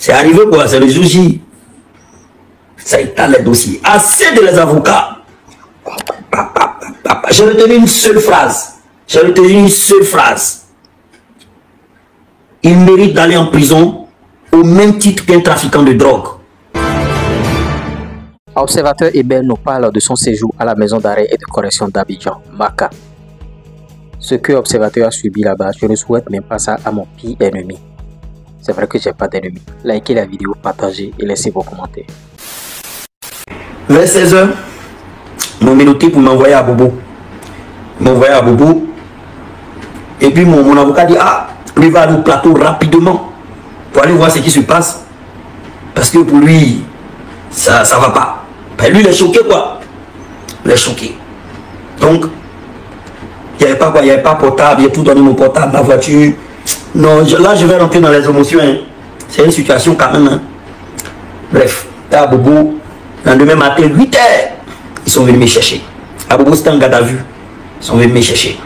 C'est arrivé quoi? C'est le jour J. Ça étale les dossiers. Assez de les avocats. J'ai retenu une seule phrase. J'ai retenu une seule phrase. Il mérite d'aller en prison au même titre qu'un trafiquant de drogue. Observateur Hébert nous parle de son séjour à la maison d'arrêt et de correction d'Abidjan, Maka. Ce que l'observateur a subi là-bas, je ne souhaite même pas ça à mon pire ennemi. C'est vrai que j'ai pas d'ennemi. Likez la vidéo, partagez et laissez vos commentaires. Vers 16h, mon menoté pour m'envoyer à Bobo. M'envoyer à Bobo. Et puis mon avocat dit, ah, lui va aller au plateau rapidement pour aller voir ce qui se passe. Parce que pour lui, ça va pas. Ben, lui, il est choqué quoi. Il est choqué. Donc, il n'y avait pas quoi, il n'y avait pas portable, il a tout donné mon portable, ma voiture. Non, là je vais rentrer dans les émotions. Hein. C'est une situation quand même. Hein. Bref, à Bobo, le lendemain matin, 8h, ils sont venus me chercher. À Bobo, c'était un garde à vue. Ils sont venus me chercher.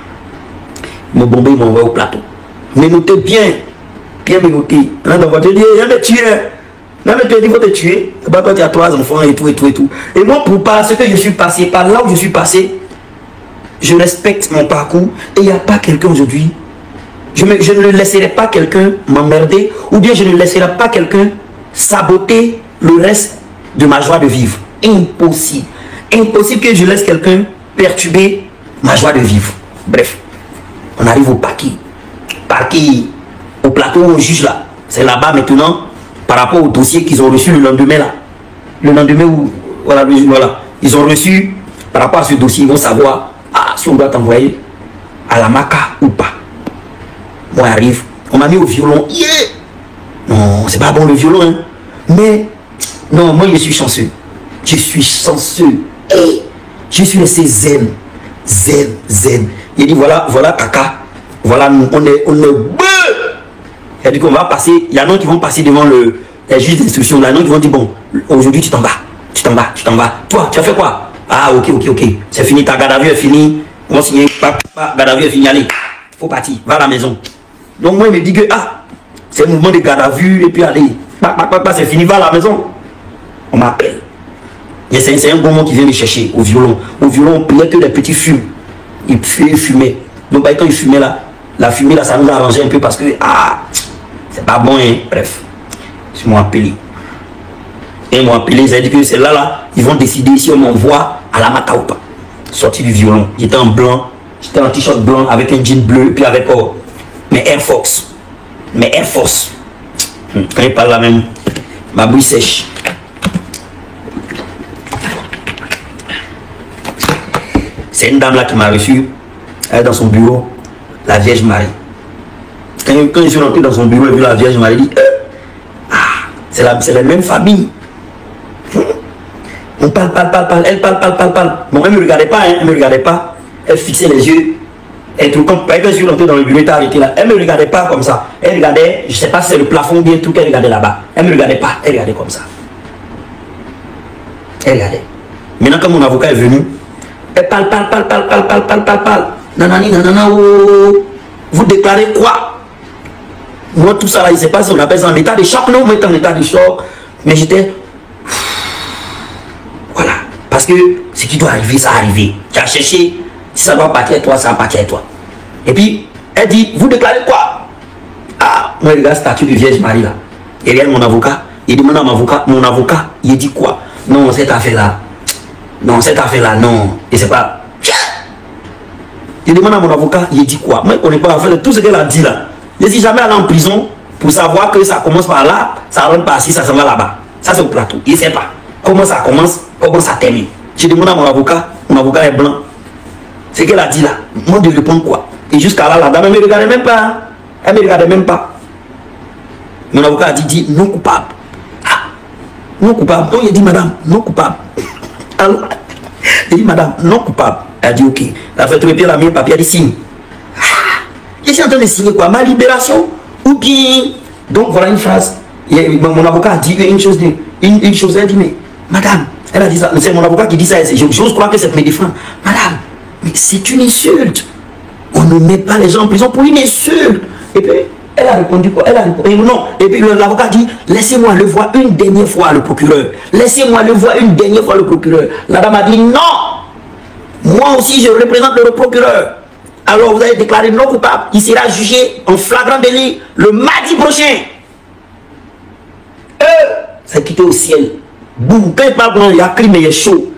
Ils m'ont bombé, ils m'ont envoyé au plateau. Mais notez bien, bien me noter. Dans la voiture, il dit, il va me tuer. Non, mais tu as dit, il faut te tuer. Bah, toi, tu as 3 enfants et tout, et tout, et tout. Et moi, pour pas ce que je suis passé, par là où je suis passé, je respecte mon parcours. Et il n'y a pas quelqu'un aujourd'hui. Je ne laisserai pas quelqu'un m'emmerder. Ou bien je ne laisserai pas quelqu'un saboter le reste de ma joie de vivre. Impossible. Impossible que je laisse quelqu'un perturber ma joie de vivre. Bref, on arrive au parquet. Parquet, au plateau où on juge là. C'est là-bas maintenant. Par rapport au dossier qu'ils ont reçu le lendemain là. Le lendemain où, voilà, ils ont reçu, par rapport à ce dossier, ils vont savoir si on doit t'envoyer à la Maka ou pas. Moi j'arrive, on m'a mis au violon. Yeah! Non, c'est pas bon le violon, hein. Mais, non, moi je suis chanceux. Je suis chanceux. Et je suis resté zen. Zen. Il dit voilà caca. Voilà, on est il a dit qu'on va passer, il y en a qui vont passer devant les juges d'instruction, là, il y en a qui vont dire bon, aujourd'hui tu t'en vas. Toi, tu as fait quoi? Ah, ok. C'est fini, ta garde à vue est finie. On va signer, garde à vue est fini, allez, faut partir, va à la maison. Donc moi, il me dit que, c'est un mouvement de garde à vue, et puis allez, c'est fini, va à la maison. On m'appelle. C'est un bon moment qui vient me chercher au violon. Au violon, on priait que des petits fumes. Il fumait. Donc quand il fumait là, la fumée là, ça nous a arrangé un peu parce que, c'est pas bon, hein. Bref, ils m'ont appelé. Ils m'ont appelé, ils ont dit que c'est là, ils vont décider si on m'envoie à la Maka ou pas. Sorti du violon. J'étais en blanc, j'étais en t-shirt blanc avec un jean bleu, puis avec mes Air Force. Quand il parle là même, ma bouille sèche. C'est une dame là qui m'a reçu, elle est dans son bureau, la Vierge Marie. Quand je suis rentré dans son bureau et vu la Vierge Marie, dit c'est la même famille. On parle, elle parle. Bon, elle ne me regardait pas, hein, elle fixait les yeux. Et tout, quand je suis rentré dans le bureau, elle était arrêtée là. Elle ne me regardait pas comme ça. Elle regardait, je ne sais pas si c'est le plafond ou bien tout qu'elle regardait là-bas. Elle ne me regardait pas, elle regardait comme ça. Elle regardait. Maintenant, quand mon avocat est venu, elle parle. Nanani, vous déclarez quoi? Moi, tout ça là, il ne sait pas si on appelle ça en état de choc. Non, on est en état de choc. Mais j'étais... Voilà. Parce que ce qui doit arriver, ça arrive. Tu as cherché. Si ça doit partir à toi, ça va partir à toi. Et puis, elle dit, vous déclarez quoi? Moi, je regarde la statue de Vierge Marie là. Et regarde mon avocat. Il demande à mon avocat, il dit quoi? Non, cette affaire-là. Non. Et c'est pas... Il demande à mon avocat, il dit quoi? Moi, je ne connais pas en fait tout ce qu'elle a dit là. Je ne suis jamais allé en prison pour savoir que ça commence par là, ça rentre par ici, ça s'en va là-bas. Ça, c'est au plateau. Il ne sait pas comment ça commence, comment ça termine. Je demande à mon avocat est blanc. C'est qu'elle a dit là. Moi, de répondre quoi? Et jusqu'à là, la dame, elle ne me regardait même pas. Elle ne me regardait même pas. Mon avocat a dit non coupable. Non coupable. Donc, il dit madame, non coupable. Alors, il dit madame, non coupable. Elle a dit ok. Elle a fait trouver la mienne papier, elle dit signe. Je suis en train de signer quoi? Ma libération? Ou bien... Donc voilà une phrase. Mon avocat a dit une chose, elle dit mais madame, elle a dit ça, c'est mon avocat qui dit ça, j'ose croire que c'est mes défenses. Madame, mais c'est une insulte. On ne met pas les gens en prison pour une insulte. Et puis, Elle a répondu quoi? Elle a répondu non. Et puis l'avocat dit, laissez-moi le voir une dernière fois le procureur. Laissez-moi le voir une dernière fois le procureur. La dame a dit non. Moi aussi je représente le procureur. Alors vous avez déclaré non coupable. Il sera jugé en flagrant délit le mardi prochain. Ça a quitté au ciel. Boum, quand il parle, il y a crime et il est chaud.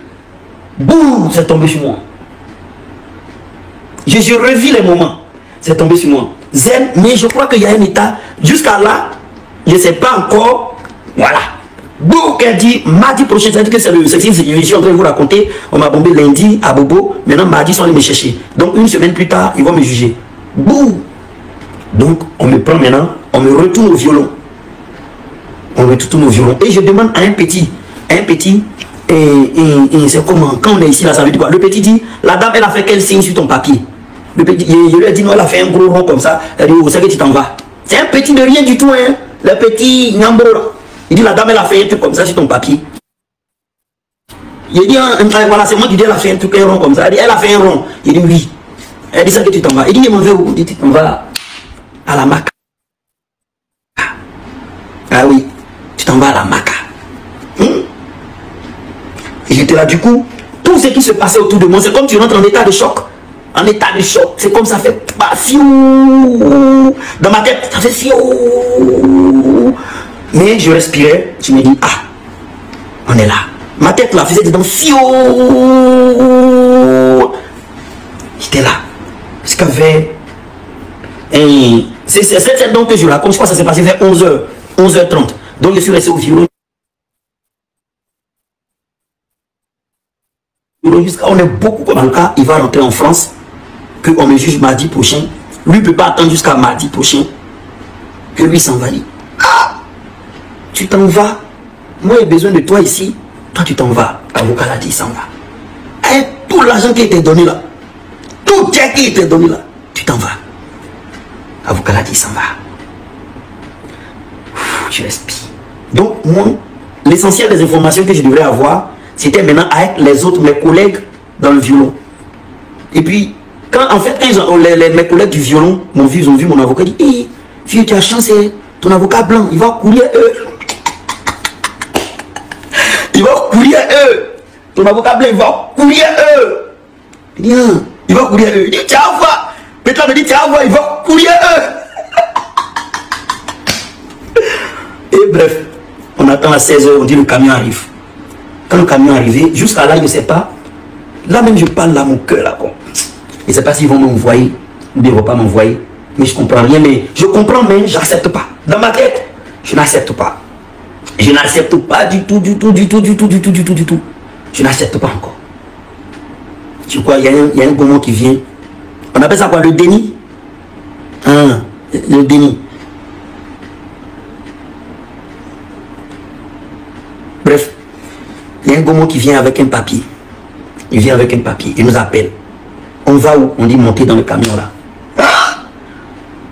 Boum, c'est tombé sur moi. Je revis les moments. C'est tombé sur moi. Zen, mais je crois qu'il y a un état. Jusqu'à là, je ne sais pas encore. Voilà. Boum, elle dit, mardi prochain, c'est-à-dire que c'est le sexisme, je suis en train de vous raconter. On m'a bombé lundi à Bobo. Maintenant, mardi, ils sont allés me chercher. Donc, une semaine plus tard, ils vont me juger. Boum. Donc, on me prend maintenant, on me retourne au violon. On me retourne au violon. Et je demande à un petit, et c'est comment, quand on est ici, là, ça veut dire quoi? Le petit dit, la dame, elle a fait quel signe sur ton papier? Le petit, je lui ai dit, non, elle a fait un gros rond comme ça. Elle dit, oh, c'est que tu t'en vas. C'est un petit de rien du tout, hein. Le petit Nyambo. Il dit, la dame, elle a fait un truc comme ça sur ton papier. Il dit, voilà, c'est moi qui dis, elle a fait un truc, un rond comme ça. Elle dit, elle a fait un rond. Il dit, oui. Elle dit, ça que tu t'en vas. Il dit, il m'en veut où? Il dit, tu t'en vas à la Maca. Ah oui, tu t'en vas à la Maca. Et j'étais là, du coup, tout ce qui se passait autour de moi, c'est comme tu rentres en état de choc. En état de choc. C'est comme ça fait fiou. Dans ma tête, ça fait fiou. Mais je respirais, je me dis, ah, on est là. Ma tête là faisait dedans fiou. J'étais là. Jusqu'à vers. C'est donc que je raconte, je crois que ça s'est passé vers 11h, 11h30. Donc je suis resté au violon. Jusqu'à on est beaucoup comme dans le cas, il va rentrer en France, qu'on me juge mardi prochain. Lui ne peut pas attendre jusqu'à mardi prochain que lui s'en va. Ah, tu t'en vas. Moi j'ai besoin de toi ici. Toi tu t'en vas. L'avocat l'a dit, il s'en va. Et tout l'argent qui était donné là, tout qui était donné là, tu t'en vas. L'avocat l'a dit, il s'en va. Je respire. Donc moi, l'essentiel des informations que je devrais avoir, c'était maintenant avec les autres, mes collègues dans le violon. Et puis, quand en fait, mes collègues du violon m'ont vu, ils ont vu mon avocat, dit, hey, vieux, tu as chance, ton avocat blanc, il va courir eux. Il va courir eux. Ton avocat blanc, il va courir eux. Il dit, ah, il va courir eux. Il dit, tu vas voir. Petra me dit, tu vas voir, il va courir eux. Et bref, on attend à 16h, on dit le camion arrive. Quand le camion est arrivé, jusqu'à là, je ne sais pas. Là même, je parle là, mon cœur là. Quoi. Je ne sais pas s'ils vont m'envoyer ou ils ne vont pas m'envoyer. Mais je ne comprends rien. Mais je comprends, mais je n'accepte pas. Dans ma tête, je n'accepte pas. Je n'accepte pas du tout. Je n'accepte pas encore. Tu crois, il y a un moment qui vient. On appelle ça quoi? Le déni? Hein, le déni. Bref. Il y a un gomo qui vient avec un papier. Il vient avec un papier. Il nous appelle. On va où? On dit monter dans le camion là. Ah,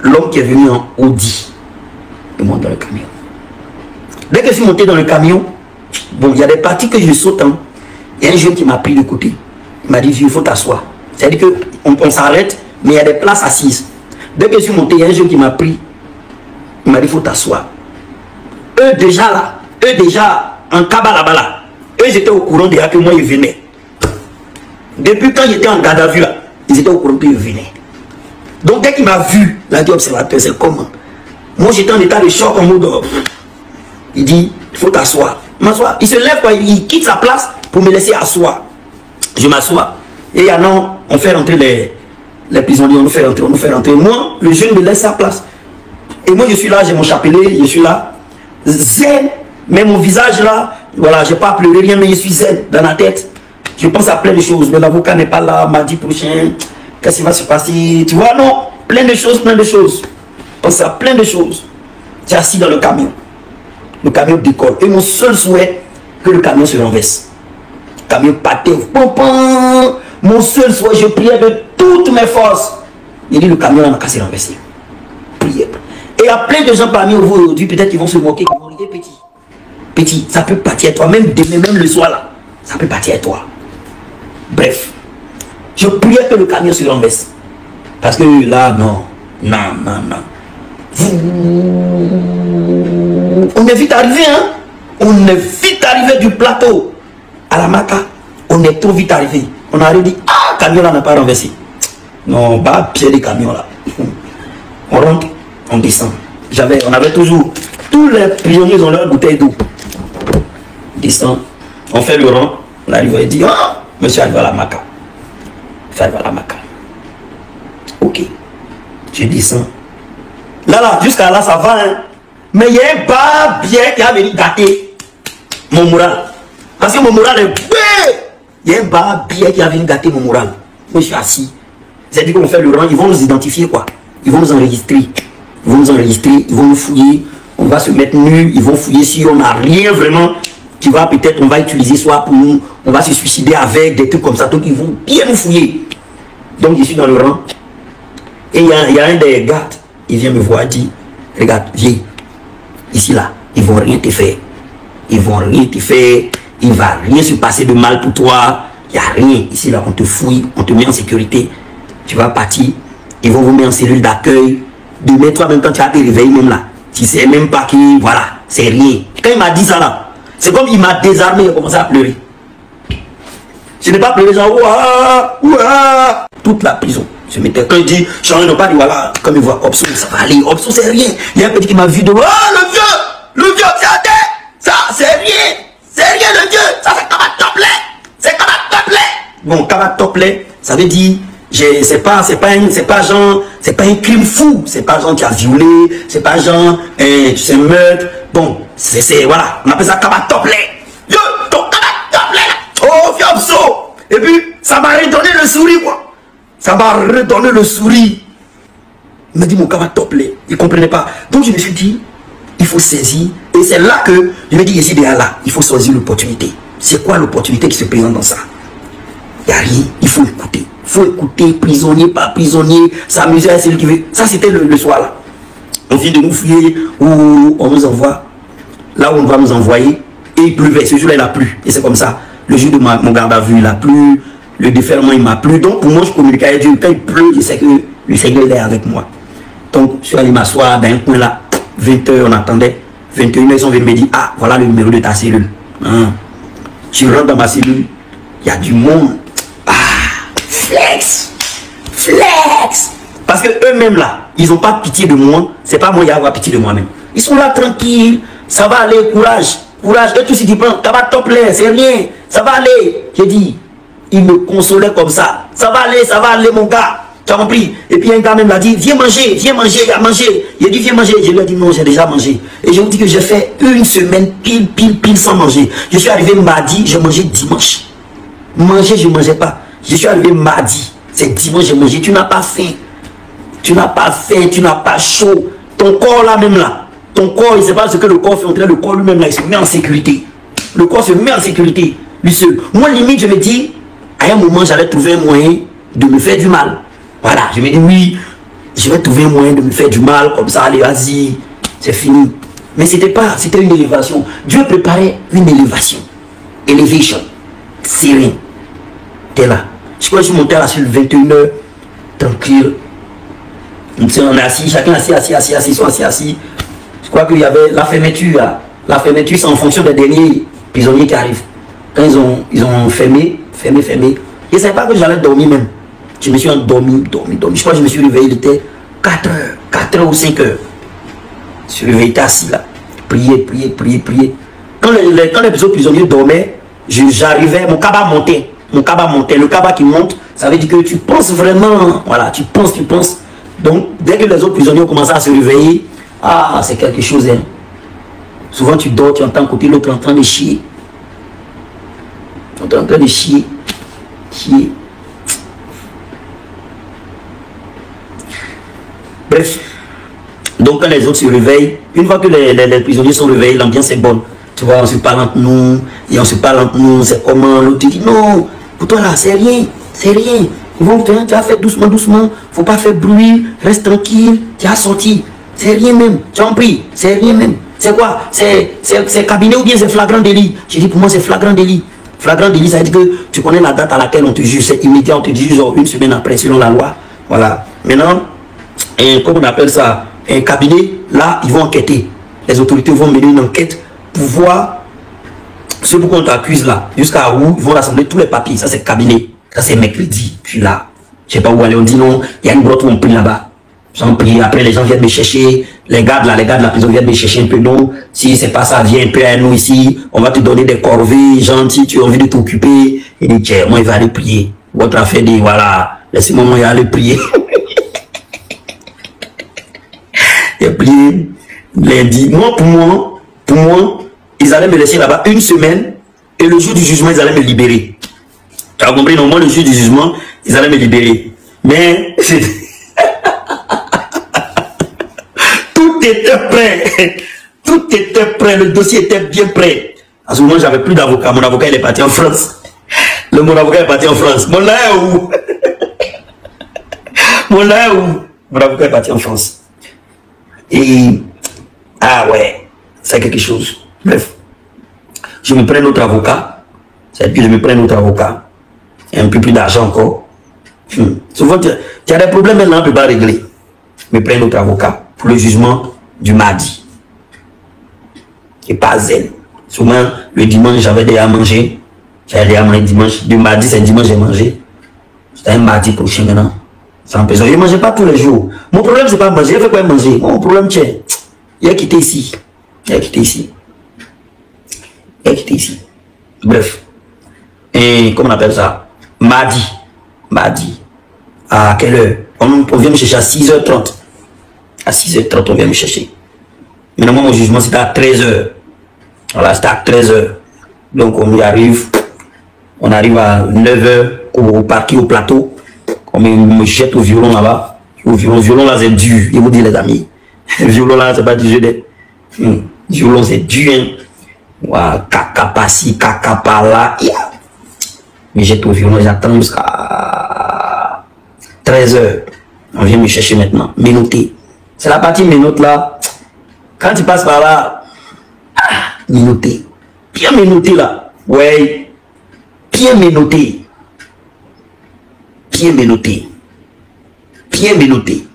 l'homme qui est venu en Audi. Il monte dans le camion. Dès que je suis monté dans le camion, bon, il y a des parties que je saute. Hein. Il y a un jeune qui m'a pris de côté. Il m'a dit, il faut t'asseoir. C'est-à-dire qu'on s'arrête, mais il y a des places assises. Dès que je suis monté, il y a un jeune qui m'a pris. Il m'a dit, il faut t'asseoir. Eux déjà, en cabas là-bas là. Eux, ils étaient au courant déjà que moi, ils venaient. Depuis quand j'étais en garde à vue, là, ils étaient au courant qu'ils venaient. Donc, dès qu'il m'a vu, il a dit, observateur, c'est comment? Moi, j'étais en état de choc, en mode... Il dit, il faut t'asseoir. M'asseoir. Il se lève, quoi, il quitte sa place pour me laisser asseoir. Je m'assois. Et il y a non, on fait rentrer les prisonniers, on nous fait rentrer. Moi, le jeune me laisse sa place. Et moi, je suis là, j'ai mon chapelet, je suis là. Zen, mais mon visage là, voilà, je n'ai pas pleuré rien, mais je suis zen dans la tête. Je pense à plein de choses, mais l'avocat n'est pas là, mardi prochain, qu'est-ce qui va se passer? Tu vois, non, plein de choses. Je pense à plein de choses. J'ai assis dans le camion. Le camion décolle. Et mon seul souhait, que le camion se renverse. Le camion pâtait. Mon seul souhait, je priais de toutes mes forces. Il dit, le camion n'a qu'à se renverser. Priez. Et il y a plein de gens parmi vous aujourd'hui, peut-être qu'ils vont se moquer, qui vont dire, petit, ça peut partir à toi, même demain, même le soir là, ça peut partir à toi. Bref, je priais que le camion se renverse. Parce que là, non. On est vite arrivé, hein. On est vite arrivé du plateau à la Maca. On est trop vite arrivé. On a dit, ah, le camion là n'a pas renversé. Non, pas pied des camions là. On rentre, on descend. On avait toujours, tous les prisonniers ont leur bouteille d'eau. On descend, on fait le rang. On arrive et dit, ah, monsieur arrive à la Maca. Arrive à la Maca. Ok. Je descends. Là, jusqu'à là, ça va, hein. Mais il y a un bar bien qui a venu gâter mon moral. Parce que mon moral est ouais. Il y a un bar bien qui a venu gâter mon moral. Moi, je suis assis. C'est-à-dire qu'on fait le rang, ils vont nous identifier, quoi. Ils vont nous enregistrer. Ils vont nous enregistrer, ils vont nous fouiller. On va se mettre nus, ils vont fouiller si on n'a rien vraiment qui va peut-être, on va utiliser soit pour nous, on va se suicider avec des trucs comme ça. Donc, ils vont bien nous fouiller. Donc, je suis dans le rang. Et il y a un des gardes, il vient me voir et dit, regarde, viens, ici là, ils vont rien te faire. Ils vont rien te faire. Il va rien se passer de mal pour toi. Il n'y a rien. Ici là, on te fouille, on te met en sécurité. Tu vas partir. Ils vont vous mettre en cellule d'accueil. Demain, toi, même quand tu as te réveillé même là, tu sais même pas qui, voilà, c'est rien. Quand il m'a dit ça là, c'est comme il m'a désarmé, il a commencé à pleurer. Je n'ai pas pleuré genre, ouah, ouah. Toute la prison. Je m'étais, quand il dit, j'en ai pas dit, voilà, comme il voit Opson, ça va aller, Opson, c'est rien. Il y a un petit qui m'a vu de, oh, le vieux, c'est à terre, ça, c'est rien, le vieux, ça, c'est comme un toplet, c'est comme un toplet. Bon, comme un toplet, ça veut dire, c'est pas un crime fou, c'est pas genre qui a violé, c'est pas genre, tu sais, meurtre, bon, c'est, voilà, on appelle ça comme un toplet. Vieux, ton comme un toplet, oh, vieux Opson. Et puis, ça m'a redonné le sourire, quoi. Ça m'a redonné le sourire. Il m'a dit mon camarade toplet. Il ne comprenait pas. Donc je me suis dit, il faut saisir. Et c'est là que je me dis, ici, là, il faut saisir l'opportunité. C'est quoi l'opportunité qui se présente dans ça? Il n'y a rien. Il faut écouter. Il faut écouter, prisonnier par prisonnier, s'amuser à celui qui veut. Ça, c'était le soir là. On vient de nous fouiller où on nous envoie. Là où on va nous envoyer. Et il pleuvait. Ce jour-là, il a plu. Et c'est comme ça. Le jour de mon garde à vue, il a plu. Le déferlement, il m'a plu. Donc, pour moi, je communique avec Dieu. Quand il pleut, je sais que le Seigneur est avec moi. Donc, je suis allé m'asseoir dans un coin là. 20h, on attendait. 21h, ils sont venus me dire, ah, voilà le numéro de ta cellule. Hein. Je rentre dans ma cellule. Il y a du monde. Ah, flex. Flex. Parce que eux-mêmes là, ils n'ont pas pitié de moi. C'est pas moi qui avoir pitié de moi-même. Ils sont là tranquilles. Ça va aller, courage. Courage. Et tout ce qui prend, ça va top l'air, c'est rien. Ça va aller. J'ai dit. Il me consolait comme ça. Ça va aller mon gars. Tu as compris? Et puis un gars même m'a dit, viens manger, il a mangé. Il a dit, viens manger. Je lui ai dit, non, j'ai déjà mangé. Et je vous dis que j'ai fait une semaine pile sans manger. Je suis arrivé mardi, j'ai mangé dimanche. Manger, je ne mangeais pas. Je suis arrivé mardi. C'est dimanche, j'ai mangé. Tu n'as pas faim. Tu n'as pas faim, tu n'as pas chaud. Ton corps là même là. Ton corps, il ne sait pas ce que le corps fait entrer. Le corps lui-même là, il se met en sécurité. Le corps se met en sécurité. Lui seul. Moi, limite, je me dis, à un moment, j'allais trouver un moyen de me faire du mal. Voilà, je me dis, oui, je vais trouver un moyen de me faire du mal, comme ça, allez, vas-y, c'est fini. Mais c'était une élévation. Dieu préparait une élévation. Elevation. C'est rien. T'es là. Je crois que je suis monté à la sur 21h, tranquille. On est assis, chacun assis. Je crois qu'il y avait la fermeture, là. La fermeture, c'est en fonction des derniers prisonniers qui arrivent. Quand ils ont fermé. Je ne savais pas que j'allais dormir même. Je me suis endormi. Je crois que je me suis réveillé, il était 4h ou 5h. Je suis réveillé, assis là. Prier. Quand les autres prisonniers dormaient, j'arrivais, mon cabas montait. Le cabas qui monte, ça veut dire que tu penses vraiment. Voilà, tu penses. Donc, dès que les autres prisonniers ont commencé à se réveiller, ah, c'est quelque chose. Hein. Souvent, tu dors, tu entends côté l'autre en train de chier. On est en train de chier. Bref. Donc quand les autres se réveillent, une fois que les prisonniers sont réveillés, l'ambiance est bonne. Tu vois, on se parle entre nous, c'est comment, l'autre dit non, pour toi là, c'est rien. Ils vont te dire, tu as fait doucement, faut pas faire bruit, reste tranquille, tu as sorti. C'est rien même, tu as compris, c'est rien même. C'est quoi? C'est cabinet ou bien c'est flagrant délit? J'ai dit pour moi c'est flagrant délit. Flagrant délit, ça veut dire que tu connais la date à laquelle on te juge, c'est immédiat, on te juge genre une semaine après selon la loi. Voilà. Maintenant, comment on appelle ça? un cabinet, là, ils vont enquêter. Les autorités vont mener une enquête pour voir ce pourquoi on t'accuse là. Jusqu'à où ils vont rassembler tous les papiers. Ça, c'est cabinet. Ça, c'est mercredi. Puis là, je sais pas où aller. On dit non, il y a une grotte où on prie là-bas. On prie. Après, les gens viennent me chercher. Les gars de la prison viennent me chercher un peu. Non, si c'est pas ça, viens un peu à nous ici. On va te donner des corvées, gentil. Tu as envie de t'occuper. Il dit, tiens, moi, il va aller prier. Votre affaire dit, voilà, laissez-moi, moi, il va aller prier. Il a prié lundi. Moi, pour moi, ils allaient me laisser là-bas une semaine. Et le jour du jugement, ils allaient me libérer. Tu as compris? Non, moi, le jour du jugement, ils allaient me libérer. Mais, tout était prêt. Tout était prêt. Le dossier était bien prêt. À ce moment, j'avais plus d'avocat. Mon avocat, il est parti en France. Mon avocat est parti en France. Mon là est où? Mon là est où? Mon avocat est parti en France. Et, ah ouais, c'est quelque chose. Bref, je me prends notre avocat. C'est que je me prends notre avocat. Et un peu plus d'argent encore. Souvent, tu as des problèmes maintenant, on ne peut pas régler. Je me prends notre avocat pour le jugement du mardi. Et pas zen. Souvent, le dimanche, j'avais déjà mangé. J'avais déjà mangé dimanche. Du mardi, c'est dimanche, j'ai mangé. C'était un mardi prochain maintenant. Sans personne. Je ne mangeais pas tous les jours. Mon problème, c'est pas manger. Il fait quoi manger? Mon problème, tiens. Il a quitté ici. Il a quitté ici. Il a quitté ici. Bref. Et comment on appelle ça? Mardi. Mardi. À quelle heure? On vient me chercher à 6h30. À 6h30, on vient me chercher. Maintenant, mon jugement, c'était à 13h. Voilà, c'était à 13h. Donc, on y arrive. On arrive à 9h au parquet, au plateau. On me jette au violon là-bas. Au violon là, c'est dur. Je vous dis, les amis. Le violon là, c'est pas du jeu de. Violon, c'est dur. Hein. Ouah, caca par-ci, caca par-là. Yeah. Me jette au violon, j'attends jusqu'à 13h. On vient me chercher maintenant. Menotter. C'est la partie menotte là. Quand tu passes par là, menotter. Bien menotter là. Ouais. Bien menotter. Bien menotter. Bien menotter.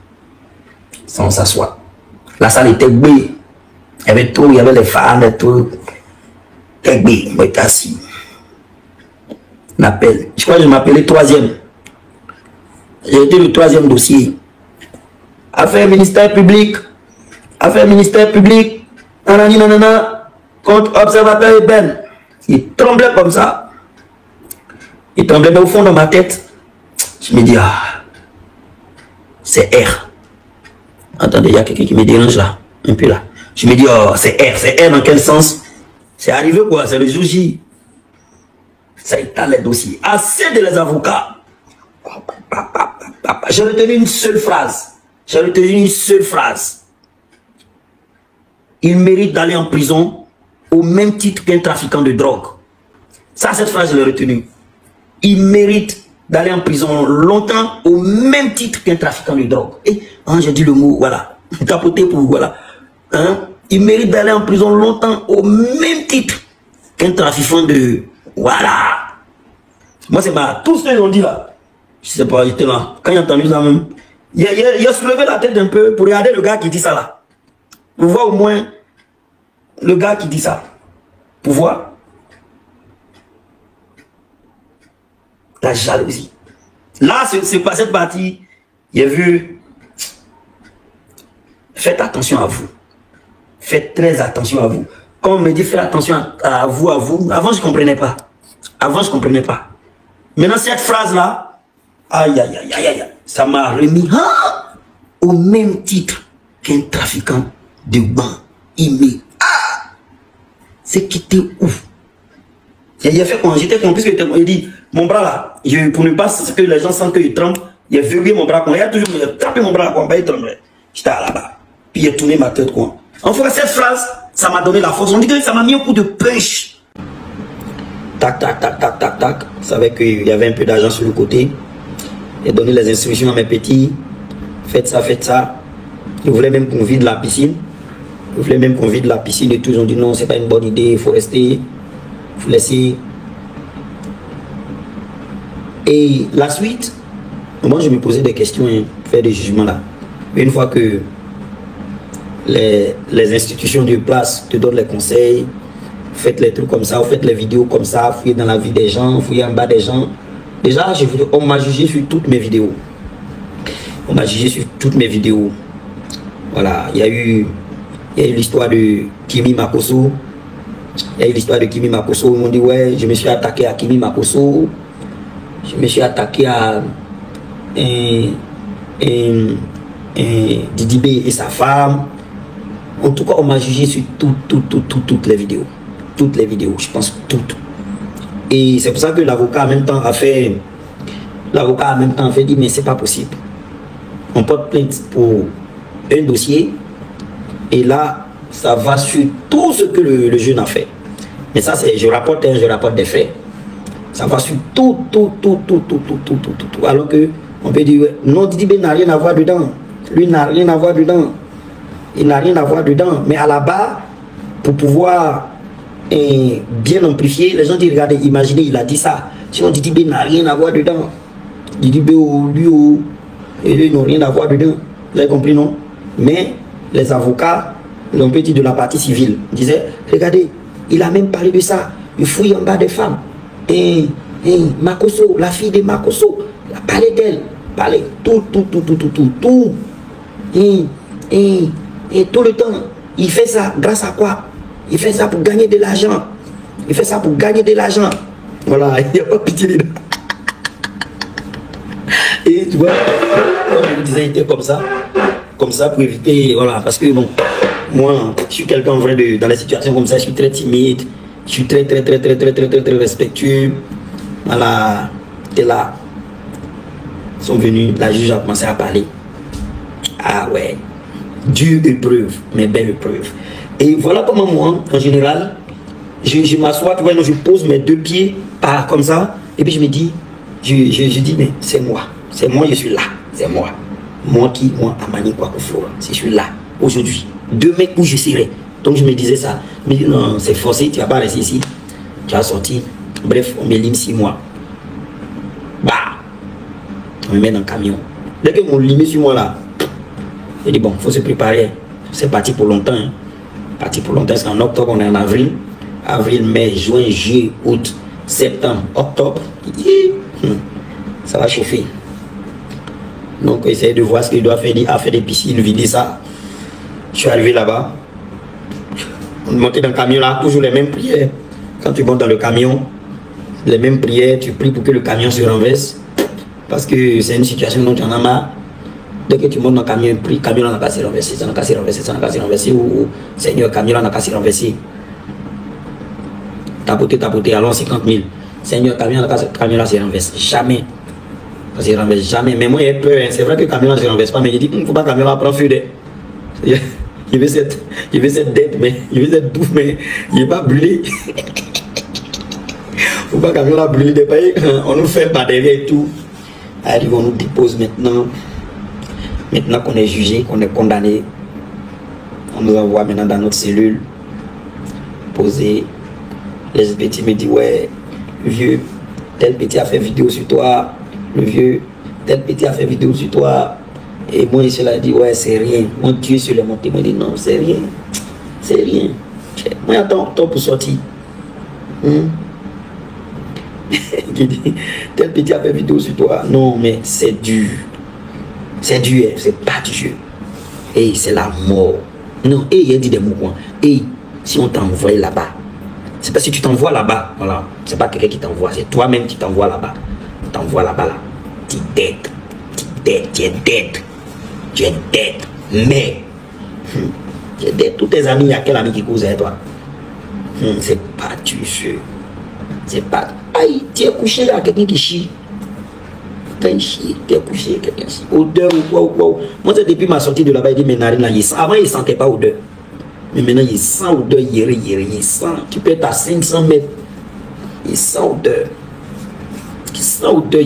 Sans s'asseoir. La salle était bée. Il y avait tout, il y avait les femmes et tout. Était bée. Moi, j'étais assis. On appelle. Je crois que je m'appelais troisième. J'ai été le troisième dossier. Affaires ministère public. Affaires ministère public. Nanani nanana. Contre observateur Eben. Il tremblait comme ça. Il tremblait, mais au fond de ma tête, je me dis, ah, c'est R. Attendez, il y a quelqu'un qui me dérange là. Un peu là. Je me dis, oh, c'est R. C'est R dans quel sens? C'est arrivé quoi? C'est le jour J. Ça étale les dossiers. Assez de les avocats. J'ai retenu une seule phrase. J'ai retenu une seule phrase. Il mérite d'aller en prison au même titre qu'un trafiquant de drogue. Ça, cette phrase, je l'ai retenue. Il mérite d'aller en prison longtemps au même titre qu'un trafiquant de drogue. Et hein, j'ai dit le mot, voilà. Tapoté pour, voilà. Hein? Il mérite d'aller en prison longtemps au même titre qu'un trafiquant de... Voilà. Moi, c'est ma... Tout ce qu'ils ont dit là. Je sais pas, j'étais là. Quand j'ai entendu ça même, il a soulevé la tête un peu pour regarder le gars qui dit ça là. Pour voir au moins le gars qui dit ça. Pour voir. La jalousie. Là, c'est pas cette partie. J'ai vu. Faites attention à vous. Faites très attention à vous. Quand on me dit faites attention à vous, avant je ne comprenais pas. Avant je ne comprenais pas. Maintenant, cette phrase-là, aïe, aïe, aïe, aïe, aïe, ça m'a remis au même titre qu'un trafiquant de banc. Il me... Ah, c'est qui était ouf. Il a fait quoi? J'étais complice, il dit, mon bras là, pour ne pas que les gens sentent qu'il tremble, il a verrouillé mon bras, il a toujours tapé mon bras, il tremblait. J'étais là-bas. Puis il a tourné ma tête, quoi. En fait, cette phrase, ça m'a donné la force. On dit que ça m'a mis un coup de punch. Tac, tac, tac, tac, tac, tac. Je savais qu'il y avait un peu d'argent sur le côté. Il a donné les instructions à mes petits. Faites ça, faites ça. Ils voulaient même qu'on vide la piscine. Ils voulaient même qu'on vide la piscine et tout. Ils ont dit non, c'est pas une bonne idée, il faut rester. Il faut laisser. Et la suite, moi je me posais des questions, faire des jugements là. Une fois que les institutions de place te donnent les conseils. Faites les trucs comme ça, vous faites les vidéos comme ça, fouillez dans la vie des gens, fouillez en bas des gens. Déjà, on m'a jugé sur toutes mes vidéos. On m'a jugé sur toutes mes vidéos. Voilà, il y a eu l'histoire de Kimi Makosso. Il y a eu l'histoire de Kimi Makosso. Ils m'ont dit, ouais, je me suis attaqué à Kimi Makosso. Je me suis attaqué à Didi B et sa femme. En tout cas, on m'a jugé sur toutes les vidéos. Toutes les vidéos, je pense toutes. Et c'est pour ça que l'avocat en même temps a fait... L'avocat en même temps a fait dire, mais c'est pas possible. On porte plainte pour un dossier. Et là, ça va sur tout ce que le jeune a fait. Mais ça, c'est je rapporte des faits. Ça va sur tout. Alors que on peut dire, non, Didi B n'a rien à voir dedans. Lui n'a rien à voir dedans. Il n'a rien à voir dedans. Mais à la base, pour pouvoir bien amplifier, les gens disent, regardez, imaginez, il a dit ça. Sinon, Didi B n'a rien à voir dedans. Didi B, lui, ils n'ont rien à voir dedans. Vous avez compris, non? Mais les avocats, on peut dire de la partie civile, disaient, regardez, il a même parlé de ça. Il fouille en bas des femmes. Et Makosso, la fille de Makosso, il a parlé d'elle. Parlé tout. Et tout le temps, il fait ça grâce à quoi? Il fait ça pour gagner de l'argent. Il fait ça pour gagner de l'argent. Voilà, il n'y a pas pitié dedans. Et tu vois, comme je vous disais, il était comme ça pour éviter, voilà, parce que bon, moi, je suis quelqu'un vrai dans les situations comme ça, je suis très timide, je suis très respectueux. Voilà, et là, ils sont venus, la juge a commencé à parler. Ah ouais, dure épreuve, mais belle épreuve. Et voilà comment moi, en général, je m'assois, je pose mes deux pieds comme ça, et puis je me dis, je dis, mais c'est moi, je suis là, c'est moi. Moi, Amani Kwakufo, je suis là, aujourd'hui. Demain, où je serai. Donc je me disais ça. Je me dis, non, c'est forcé, tu vas pas rester ici. Tu vas sortir. Bref, on me lime 6 mois. Bah, on me met dans le camion. Dès que on limite 6 mois là, je dis, bon, il faut se préparer. C'est parti pour longtemps. Hein. Parti pour longtemps, parce qu'en octobre, on est en avril. Avril, mai, juin, juillet, août, septembre, octobre. Ça va chauffer. Donc, essayez de voir ce qu'il doit faire. Il a fait des piscines, vider ça. Je suis arrivé là-bas. On montait dans le camion là, toujours les mêmes prières. Quand tu montes dans le camion, les mêmes prières, tu pries pour que le camion se renverse. Parce que c'est une situation dont tu en as marre. Dès que tu montes dans le camion, prie, le camion n'a qu'à se renverser, ça n'a qu'à se renverser, ça n'a qu'à se renverser. Ou Seigneur, le camion n'a qu'à se renverser. Tapoter, allons 50 000. Seigneur, le camion n'a se renverse. Jamais. Ça ne se renverse jamais. Mais moi, j'ai peur. Hein. C'est vrai que le camion ne se renverse pas, mais j'ai dit, il ne faut pas que le camion prenne feu. Il veut cette dette, mais il veut cette bouffe, mais il n'est pas brûlé. Il ne faut pas que le camion brûlé des pays. On nous fait pas derrière et tout. Allez, on nous dépose maintenant. Maintenant qu'on est jugé, qu'on est condamné, on nous envoie maintenant dans notre cellule. Poser. Les petits me disent, ouais, le vieux, tel petit a fait vidéo sur toi. Le vieux, tel petit a fait vidéo sur toi. Et moi, il se l'a dit, ouais, c'est rien. Mon Dieu sur les montées. Moi, il dit, non, c'est rien. C'est rien. Moi, attends pour sortir. Il dit, tel petit a fait vidéo sur toi. Non, mais c'est dur. C'est dur, c'est pas du jeu. Et c'est la mort. Non, et il a dit des mots quoi. Et si on t'envoie là-bas, c'est pas si tu t'envoies là-bas, voilà. C'est pas quelqu'un qui t'envoie, c'est toi-même qui t'envoie là-bas. T'envoies là-bas, là. Tu es dead. Mais, tu es dead. Tous tes amis, il y a quel ami qui cause avec toi? C'est pas du jeu. C'est pas. Aïe, tu es couché là, quelqu'un qui chie. Tu es couché, quelqu'un qui chie. Odeur ou quoi. Moi, c'est depuis ma sortie de là-bas, il dit, mais narine là, avant, il ne sentait pas odeur. Mais maintenant, il sent odeur, il sent. Tu peux être à 500 mètres. Il sent odeur. Il sent odeur,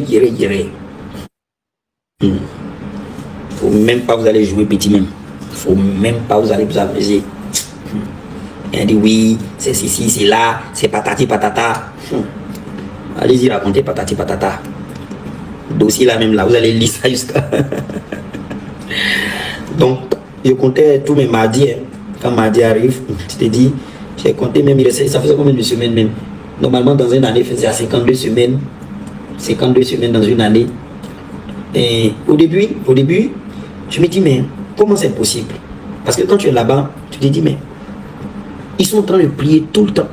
Faut même pas vous allez jouer petit même. Faut même pas vous allez vous amuser. Il dit oui, c'est ici, c'est là, c'est patati patata. Allez-y raconter patati patata. Dossier là même là, vous allez lire ça jusqu'à. Donc, je comptais tous mes mardis. Hein. Quand mardi arrive, je te dis, j'ai compté même, ça faisait combien de semaines même? Normalement, dans une année, il faisait à 52 semaines. 52 semaines dans une année. Et au début, je me dis, mais comment c'est possible? Parce que quand tu es là-bas, tu te dis, mais ils sont en train de prier tout le temps.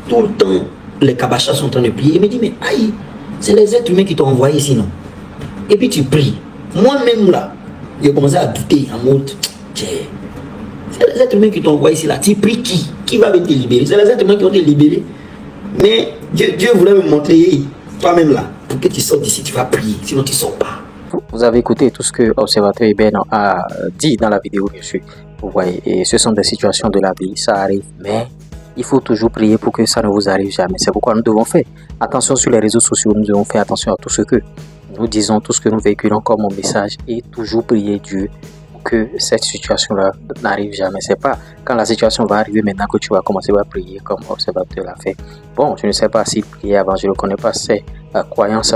Tout le temps, les kabachas sont en train de prier. Je me dis, mais aïe, c'est les êtres humains qui t'ont envoyé ici, non? Et puis tu pries. Moi-même là, j'ai commencé à douter en mode, c'est les êtres humains qui t'ont envoyé ici là. Tu pries qui? Qui va venir te libérer? C'est les êtres humains qui ont te libéré. Mais Dieu voulait me montrer, toi-même là, pour que tu sortes d'ici, tu vas prier, sinon tu ne sors pas. Vous avez écouté tout ce que l'observateur Eben a dit dans la vidéo, bien sûr. Vous voyez, et ce sont des situations de la vie, ça arrive, mais il faut toujours prier pour que ça ne vous arrive jamais. C'est pourquoi nous devons faire attention sur les réseaux sociaux, nous devons faire attention à tout ce que nous disons, tout ce que nous véhiculons comme mon message et toujours prier Dieu pour que cette situation-là n'arrive jamais. C'est pas quand la situation va arriver maintenant que tu vas commencer à prier comme l'observateur l'a fait. Bon, je ne sais pas s'il priait avant, je ne connais pas ses croyances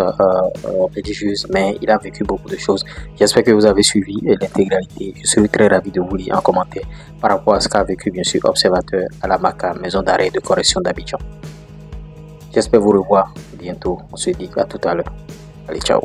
religieuses, mais il a vécu beaucoup de choses. J'espère que vous avez suivi l'intégralité. Je serai très ravi de vous lire en commentaire par rapport à ce qu'a vécu, bien sûr, observateur à la MACA, maison d'arrêt et de correction d'Abidjan. J'espère vous revoir bientôt. On se dit à tout à l'heure. Allez, ciao.